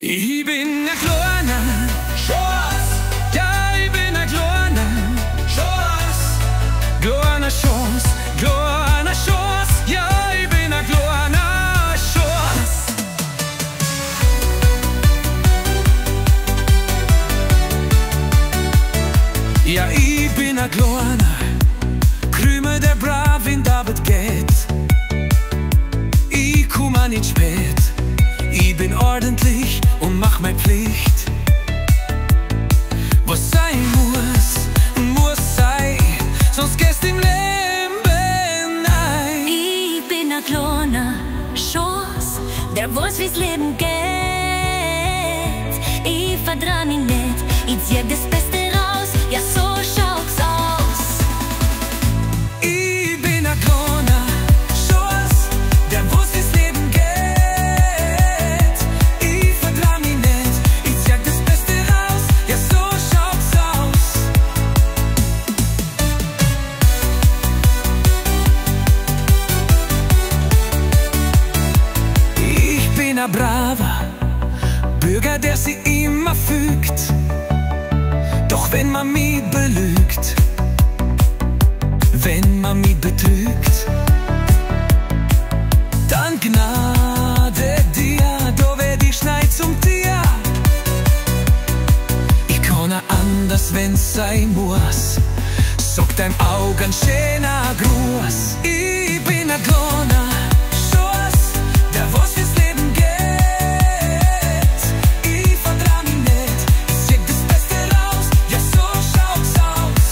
Ich bin ein kleiner Schoß, ja, ich bin ein kleiner Schoß, kleiner Schoß, kleiner Schoß, ja, ich bin ein kleiner Schoß. Ja, ich bin ein kleiner Krümel, der brav in die Arbeit geht. Ich komme nicht spät, ich bin ordentlich und mach meine Pflicht. Was sein muss, muss sein, sonst gehst im Leben ein. Ich bin ein kleiner Schoß, der weiß, wie's Leben geht. Ich verdreh mich nicht, ich zieh das Beste raus, ja so schaut's aus. Ich bin ein kleiner Schoß, der weiß, wie's Leben geht. Ich verdreh mich nicht, ich zieh das Beste raus, ja so schaut's aus. Ich bin ein braver Bürger, der sich immer fügt. Doch wenn man mich belügt, wenn man mich betrügt, dann Gnade dir, da werd ich schneid zum Tier. Ich kann auch anders, wenn's sein muss, sag deinem Auge ein schöner Gruß. Ich bin ein kleiner Schoß, der weiß, wie's Leben geht. Ich verdreh mich nicht, ich zieh das Beste raus, ja so schaut's aus.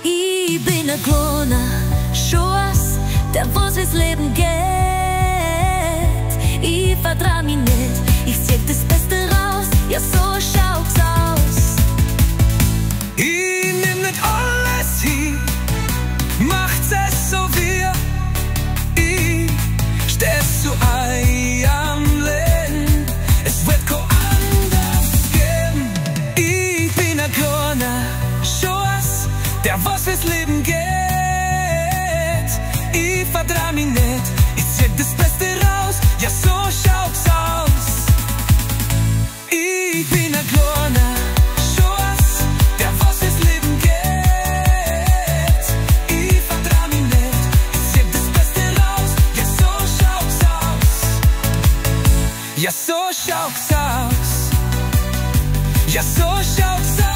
Ich bin ein kleiner Schoß, der weiß, wie's Leben geht. Ich verdreh mich nicht, ich zieh das Beste raus, ja so schaut's aus. Ich nimm nicht alles hin, macht's es so wie ich steh's zu am Leben, es wird kein anders geben. Ich bin ein kleiner Schoß, der weiß, wie's Leben geht. Ich verdreh mich nicht, ich zieh das Beste raus, ja so schaut's aus. Ich bin ein kleiner Schoß, der weiß, wie's Leben geht. Ich verdreh mich nicht, ich zieh das Beste raus, ja so schaut's aus. Ja so schaut's aus. Ja so schaut's aus.